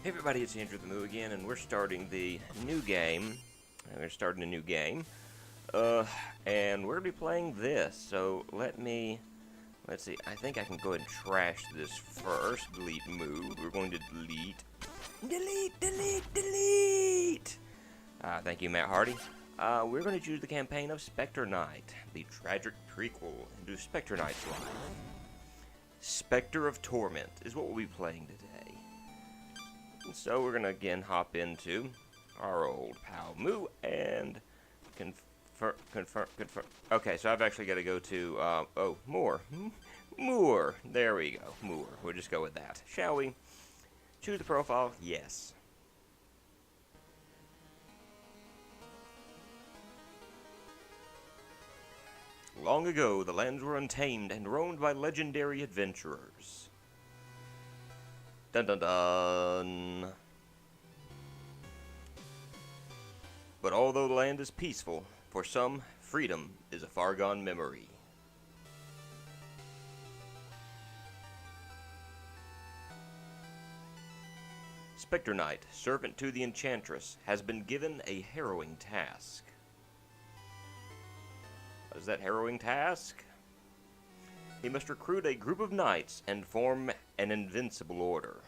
Hey everybody, it's Andrew themoo again, and we're starting the new game. We're starting a new game. And we're going to be playing this. So let's see, I think I can go ahead and trash this first. Delete move. We're going to delete. Delete! Thank you, Matt Hardy. We're going to choose the campaign of Specter Knight, the tragic prequel to Specter Knight's life. Specter of Torment is what we'll be playing today. So we're going to again hop into our old pal Moo and confirm. Okay, so I've actually got to go to, Moore. Moore. There we go. Moore. We'll just go with that. Shall we? Choose the profile. Yes. Long ago, the lands were untamed and roamed by legendary adventurers. Dun dun dun. But although the land is peaceful, for some, freedom is a far gone memory. Specter Knight, servant to the Enchantress, has been given a harrowing task. What is that harrowing task? He must recruit a group of knights and form an invincible order.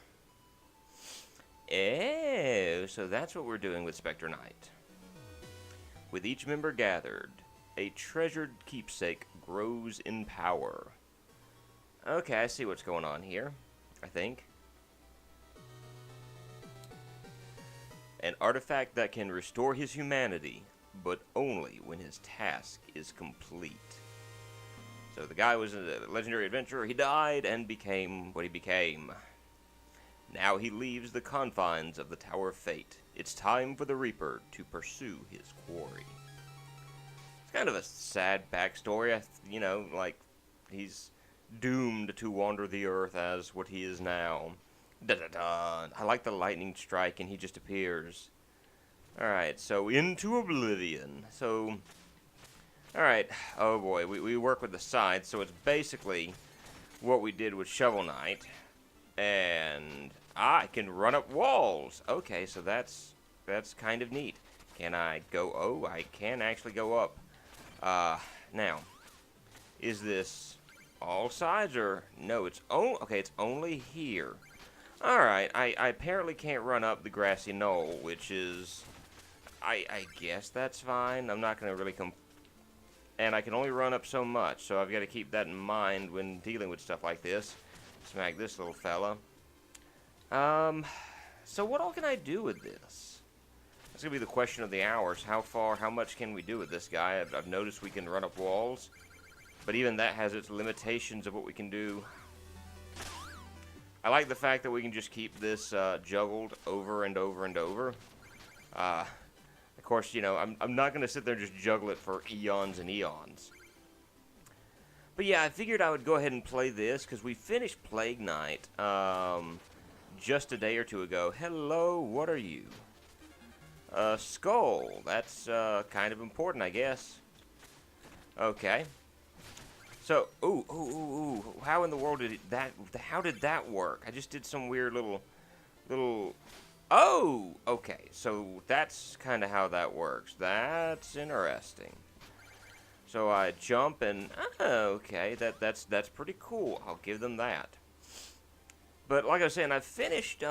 Oh, so that's what we're doing with Specter Knight. With each member gathered, a treasured keepsake grows in power. Okay, I see what's going on here, I think. An artifact that can restore his humanity, but only when his task is complete. So the guy was a legendary adventurer, he died and became what he became. Now he leaves the confines of the Tower of Fate. It's time for the Reaper to pursue his quarry. It's kind of a sad backstory, you know, like he's doomed to wander the earth as what he is now. Da-da-da. I like the lightning strike and he just appears. Alright, so into oblivion. So, alright, oh boy, we work with the scythe, so it's basically what we did with Shovel Knight. And I can run up walls. Okay, so that's kind of neat. Can I go? Oh, I can actually go up. Now, is this all sides or no? It's okay. It's only here. All right. I apparently can't run up the grassy knoll, which is, I guess that's fine. I'm not gonna really and I can only run up so much, so I've got to keep that in mind when dealing with stuff like this. Smack this little fella. So what all can I do with this? That's gonna be the question of the hours. How much can we do with this guy? I've noticed we can run up walls, but even that has its limitations of what we can do. I like the fact that we can just keep this juggled over and over and over. Of course, you know, I'm not gonna sit there and just juggle it for eons and eons. But yeah, I figured I would go ahead and play this, because we finished Plague Knight just a day or two ago. Hello, what are you? Skull. That's kind of important, I guess. Okay. So, ooh. How in the world how did that work? I just did some weird little... Oh! Okay, so that's kind of how that works. That's interesting. So I jump and, okay, that's pretty cool. I'll give them that. But like I was saying, I finished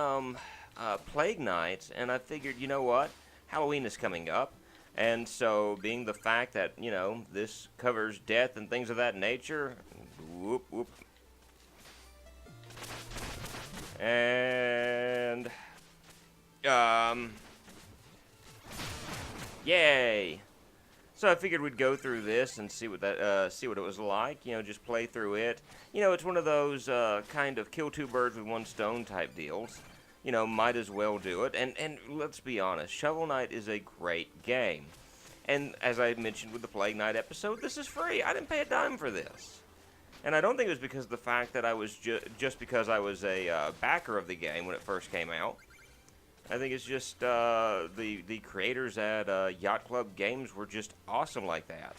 Plague Knight, and I figured, you know what? Halloween is coming up. And so, being the fact that, you know, this covers death and things of that nature, whoop. And, yay! So I figured we'd go through this and see what it was like. You know, just play through it. You know, it's one of those kind of kill two birds with one stone type deals. You know, might as well do it. And let's be honest, Shovel Knight is a great game. And as I mentioned with the Plague Knight episode, this is free. I didn't pay a dime for this. And I don't think it was because of the fact that I was just because I was a backer of the game when it first came out. I think it's just the creators at Yacht Club Games were just awesome like that.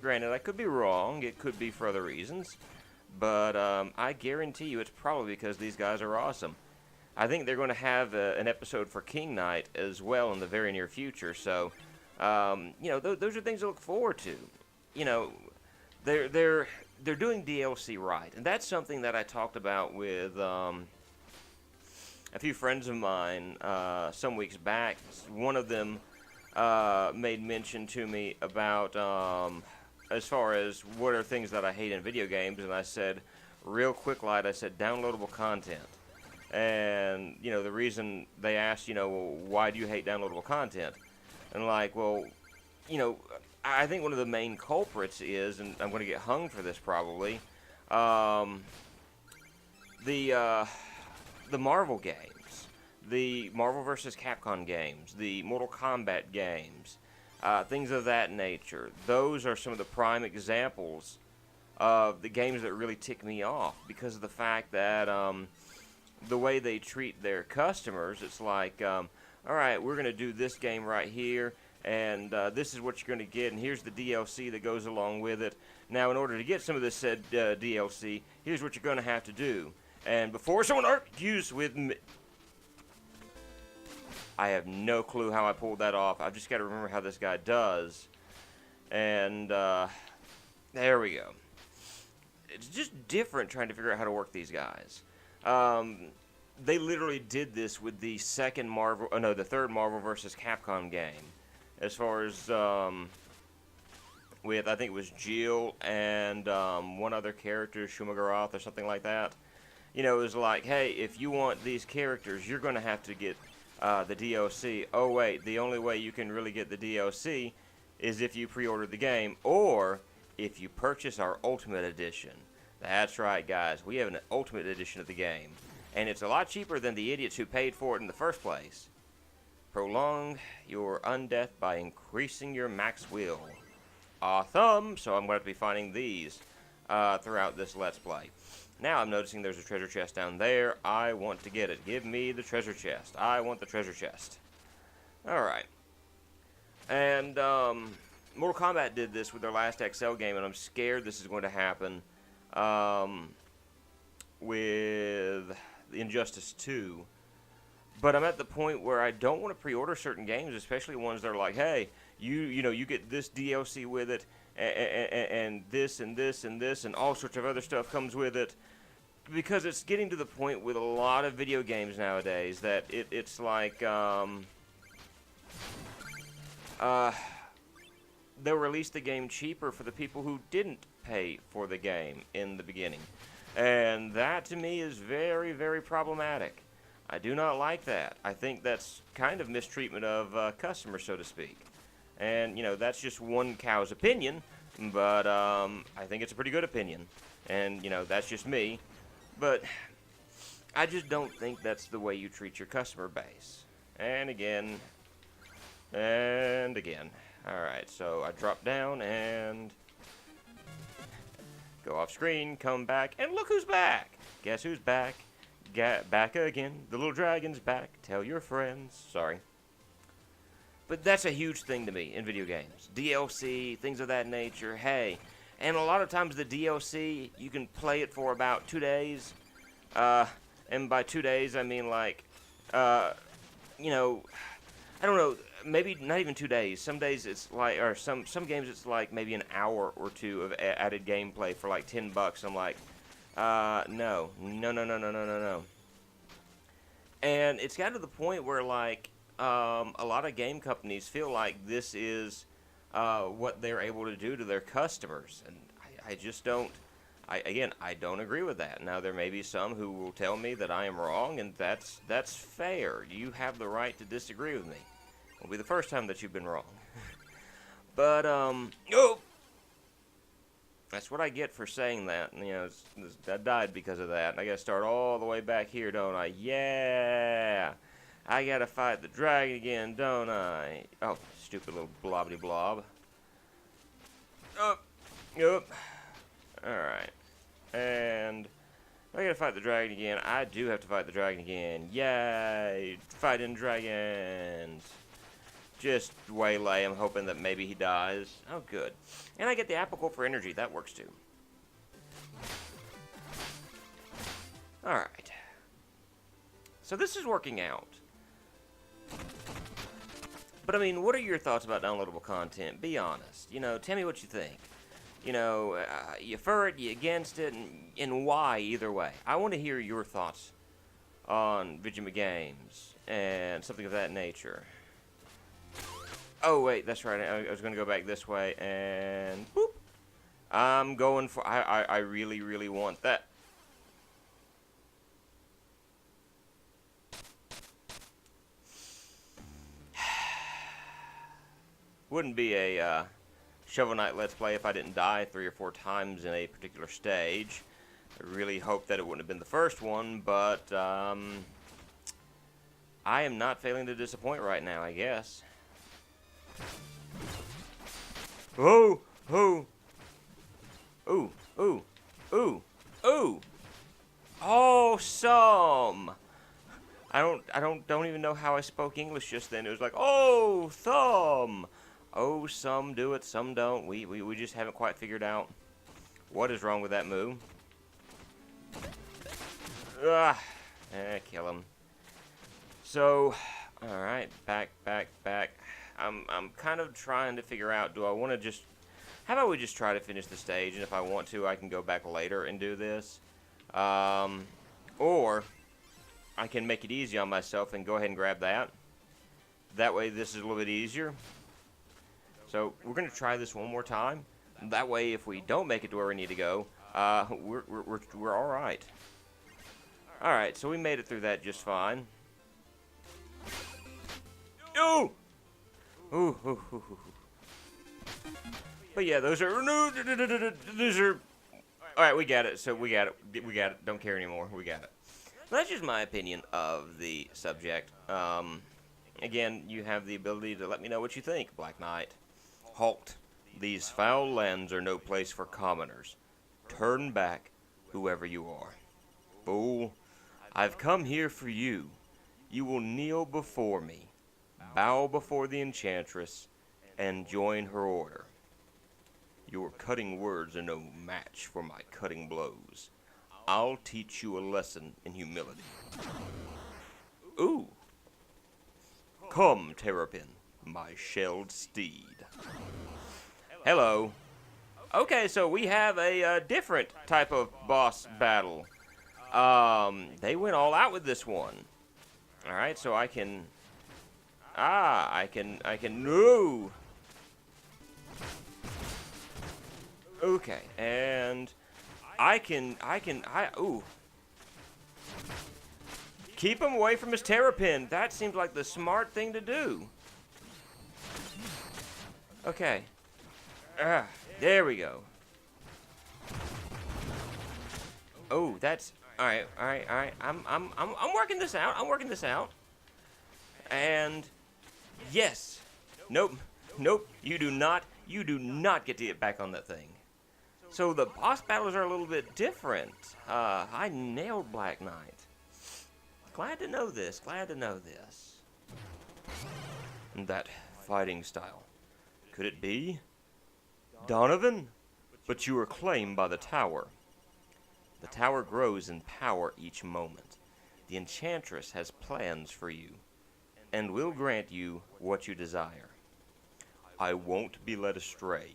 Granted, I could be wrong. It could be for other reasons. But I guarantee you it's probably because these guys are awesome. I think they're going to have an episode for King Knight as well in the very near future. So, you know, those are things to look forward to. You know, they're doing DLC right, and that's something that I talked about with a few friends of mine some weeks back. One of them made mention to me about as far as what are things that I hate in video games, and I said, real quick light, I said downloadable content. And, you know, the reason they asked, you know, well, why do you hate downloadable content? And like, well, you know, I think one of the main culprits is, and I'm going to get hung for this probably, the Marvel games, the Marvel vs. Capcom games, the Mortal Kombat games, things of that nature. Those are some of the prime examples of the games that really tick me off because of the fact that the way they treat their customers. It's like, all right, we're going to do this game right here, and this is what you're going to get, and here's the DLC that goes along with it. Now, in order to get some of this said DLC, here's what you're going to have to do. And before someone argues with me, I have no clue how I pulled that off. I've just got to remember how this guy does. And there we go. It's just different trying to figure out how to work these guys. They literally did this with the third Marvel vs. Capcom game. As far as with, I think it was Jill and one other character, Shumagaroth or something like that. You know, it was like, hey, if you want these characters, you're going to have to get the DLC. Oh, wait, the only way you can really get the DLC is if you pre-order the game or if you purchase our Ultimate Edition. That's right, guys. We have an Ultimate Edition of the game. And it's a lot cheaper than the idiots who paid for it in the first place. Prolong your undeath by increasing your max will. Awesome. So I'm going to be finding these throughout this Let's Play. Now I'm noticing there's a treasure chest down there. I want to get it. Give me the treasure chest. I want the treasure chest. Alright. And Mortal Kombat did this with their last XL game, and I'm scared this is going to happen with Injustice 2. But I'm at the point where I don't want to pre-order certain games, especially ones that are like, hey, you know, you get this DLC with it, and this and this and this and all sorts of other stuff comes with it, because it's getting to the point with a lot of video games nowadays that it's like they'll release the game cheaper for the people who didn't pay for the game in the beginning, and that to me is very, very problematic. I do not like that. I think that's kind of mistreatment of customers, so to speak. And, you know, that's just one cow's opinion, but I think it's a pretty good opinion. And, you know, that's just me. But I just don't think that's the way you treat your customer base. And again, and again. Alright, so I drop down and go off screen, come back, and look who's back! Guess who's back? Back again. The little dragon's back. Tell your friends. Sorry. But that's a huge thing to me in video games. DLC, things of that nature. Hey. And a lot of times the DLC, you can play it for about 2 days. And by 2 days, I mean like, you know, I don't know, maybe not even 2 days. Some days it's like, or some games it's like maybe an hour or two of added gameplay for like $10. I'm like, no. And it's gotten to the point where, like, a lot of game companies feel like this is what they're able to do to their customers. And I just don't, I don't agree with that. Now, there may be some who will tell me that I am wrong, and that's fair. You have the right to disagree with me. It'll be the first time that you've been wrong. But, oh! That's what I get for saying that. You know, I died because of that. And I gotta start all the way back here, don't I? Yeah! I gotta fight the dragon again, don't I? Oh, stupid little blobbity blob. Up. Alright. And I gotta fight the dragon again. I do have to fight the dragon again. Yay! Fighting dragons! Just waylay him, hoping that maybe he dies. Oh, good. And I get the apple core for energy. That works, too. Alright. So this is working out. But I mean, what are your thoughts about downloadable content? Be honest. You know, tell me what you think. You know, you for it, you against it, and why either way. I want to hear your thoughts on video games and something of that nature. Oh, wait, that's right. I was going to go back this way, and boop. I'm going for... I really, really want that. Wouldn't be a Shovel Knight Let's Play if I didn't die 3 or 4 times in a particular stage. I really hope that it wouldn't have been the first one, but I am not failing to disappoint right now, I guess. Oh! Oh! Ooh! Ooh! Ooh! Ooh! Awesome! I don't even know how I spoke English just then. It was like, oh, thumb! Oh, some do it, some don't. We just haven't quite figured out what is wrong with that move. Ah, kill him. So, all right, back. I'm kind of trying to figure out. Do I want to just? How about we just try to finish the stage, and if I want to, I can go back later and do this, or I can make it easy on myself and go ahead and grab that. That way, this is a little bit easier. So we're going to try this one more time. That way, if we don't make it to where we need to go, we're all right. All right, so we made it through that just fine. Ooh! Ooh, ooh, ooh, ooh. But yeah, those are all right. We got it. So we got it. Don't care anymore. We got it. Well, that's just my opinion of the subject. Again, you have the ability to let me know what you think, Black Knight. Halt. These foul lands are no place for commoners. Turn back, whoever you are. Fool, I've come here for you. You will kneel before me, bow before the enchantress, and join her order. Your cutting words are no match for my cutting blows. I'll teach you a lesson in humility. Ooh. Come, Terrapin, my shelled steed. Hello. Okay, so we have a different type of boss battle. They went all out with this one. Alright, so I can... no! Okay, and... ooh. Keep him away from his Terrapin. That seems like the smart thing to do. Okay. There we go. Oh, that's all right. I'm working this out. And yes. Nope. You do not get to get back on that thing. So the boss battles are a little bit different. I nailed Black Knight. Glad to know this. And that fighting style. Could it be? Donovan? But you are claimed by the tower. The tower grows in power each moment. The enchantress has plans for you, and will grant you what you desire. I won't be led astray.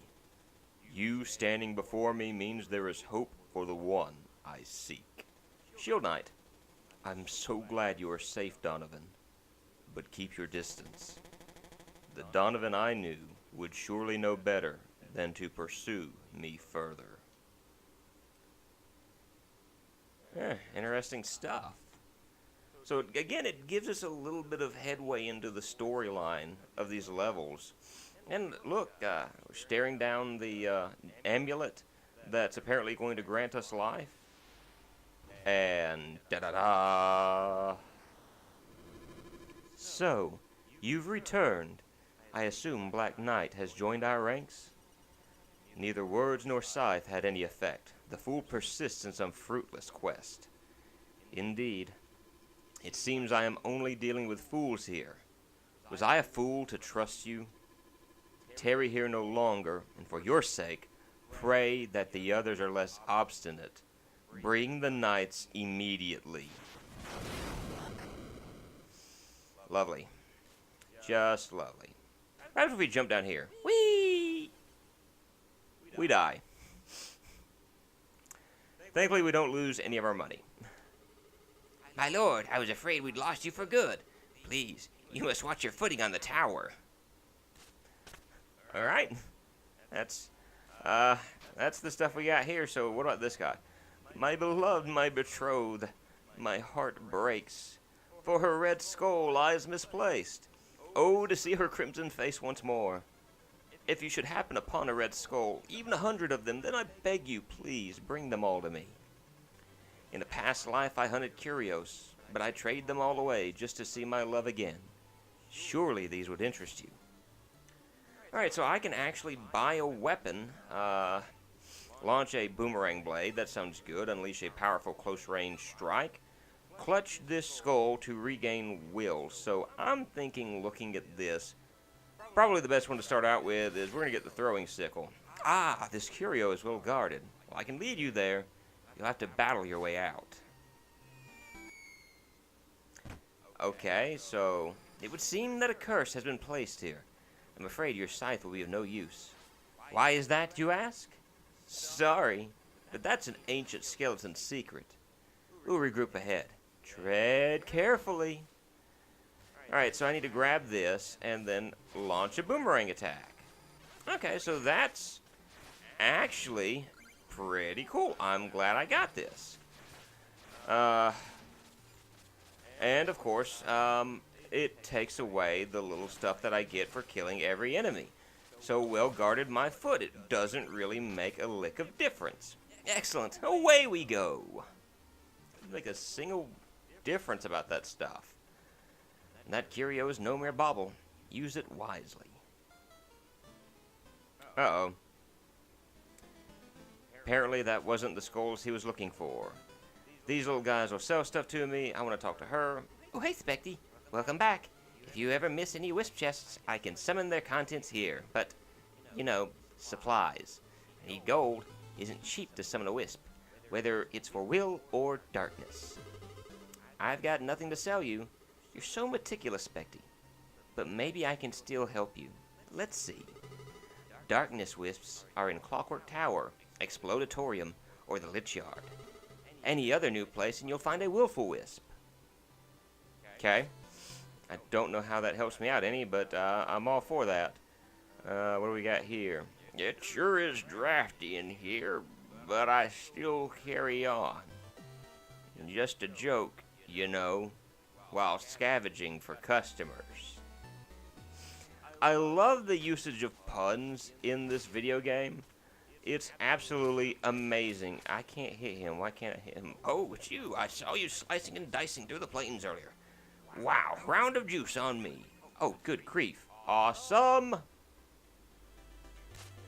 You standing before me means there is hope for the one I seek. Shield Knight. I'm so glad you are safe, Donovan, but keep your distance. The Donovan I knew would surely know better than to pursue me further. Interesting stuff. So again, it gives us a little bit of headway into the storyline of these levels. And look, we're staring down the amulet that's apparently going to grant us life. And da-da-da! So, you've returned. I assume Black Knight has joined our ranks? Neither words nor scythe had any effect. The fool persists in some fruitless quest. Indeed. It seems I am only dealing with fools here. Was I a fool to trust you? Tarry here no longer, and for your sake, pray that the others are less obstinate. Bring the knights immediately. Lovely. Just lovely. Right after we jump down here. Whee! We die. Thankfully, we don't lose any of our money. My lord, I was afraid we'd lost you for good. Please, you must watch your footing on the tower. Alright. That's the stuff we got here, so what about this guy? My beloved, my betrothed, my heart breaks, for her red skull lies misplaced. Oh, to see her crimson face once more. If you should happen upon a red skull, even 100 of them, then I beg you, please, bring them all to me. In a past life I hunted curios, but I trade them all away just to see my love again. Surely these would interest you. Alright, so I can actually buy a weapon, launch a boomerang blade, that sounds good, unleash a powerful close-range strike, clutch this skull to regain will. So I'm thinking, looking at this, probably the best one to start out with is we're going to get the throwing sickle. Ah, this curio is well guarded. Well, I can lead you there. You'll have to battle your way out. Okay, so it would seem that a curse has been placed here. I'm afraid your scythe will be of no use. Why is that, you ask? Sorry, but that's an ancient skeleton secret. We'll regroup ahead. Tread carefully. Alright, so I need to grab this and then launch a boomerang attack. Okay, so that's actually pretty cool. I'm glad I got this. And of course, it takes away the little stuff that I get for killing every enemy. So well guarded my foot, it doesn't really make a lick of difference. Excellent, away we go. Doesn't make a single difference about that stuff. And that curio is no mere bauble. Use it wisely. Uh-oh. Apparently that wasn't the skulls he was looking for. These little guys will sell stuff to me. I want to talk to her. Oh, hey, Specty. Welcome back. If you ever miss any wisp chests, I can summon their contents here. But, you know, supplies. Any gold isn't cheap to summon a wisp, whether it's for will or darkness. I've got nothing to sell you. You're so meticulous, Specty. But maybe I can still help you. Let's see. Darkness wisps are in Clockwork Tower, Explodatorium, or the Lich Yard. Any other new place and you'll find a willful wisp. Okay. I don't know how that helps me out any, but I'm all for that. What do we got here? It sure is drafty in here, but I still carry on. Just a joke, you know, while scavenging for customers. I love the usage of puns in this video game. It's absolutely amazing. I can't hit him. Why can't I hit him? Oh, it's you. I saw you slicing and dicing through the plains earlier. Wow, round of juice on me. Oh, good grief. Awesome.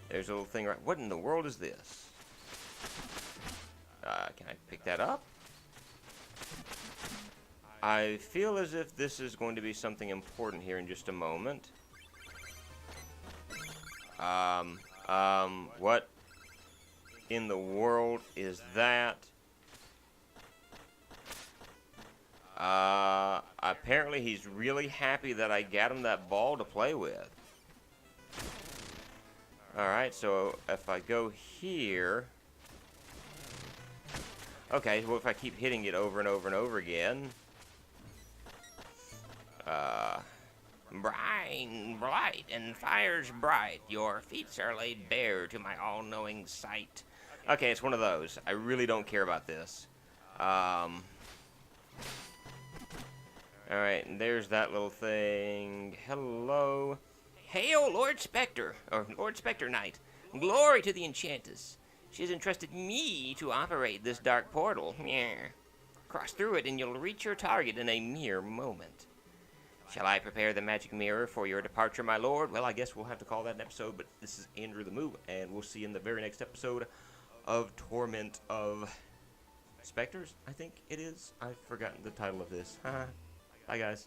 There's a little thing right. What in the world is this? Can I pick that up? I feel as if this is going to be something important here in just a moment. What in the world is that? Apparently he's really happy that I got him that ball to play with. Alright, so if I go here... Okay, well if I keep hitting it over and over and over again... Brine, blight, and fires bright, your feats are laid bare to my all-knowing sight. Okay, it's one of those. I really don't care about this. Alright, and there's that little thing. Hello. Hail, Lord Spectre, or Lord Spectre Knight. Glory to the Enchantress. She has entrusted me to operate this dark portal. Cross through it and you'll reach your target in a mere moment. Shall I prepare the magic mirror for your departure, my lord? Well, I guess we'll have to call that an episode, but this is Andrew the Moo, and we'll see you in the very next episode of Torment of Specters, I think it is. I've forgotten the title of this. Bye, guys.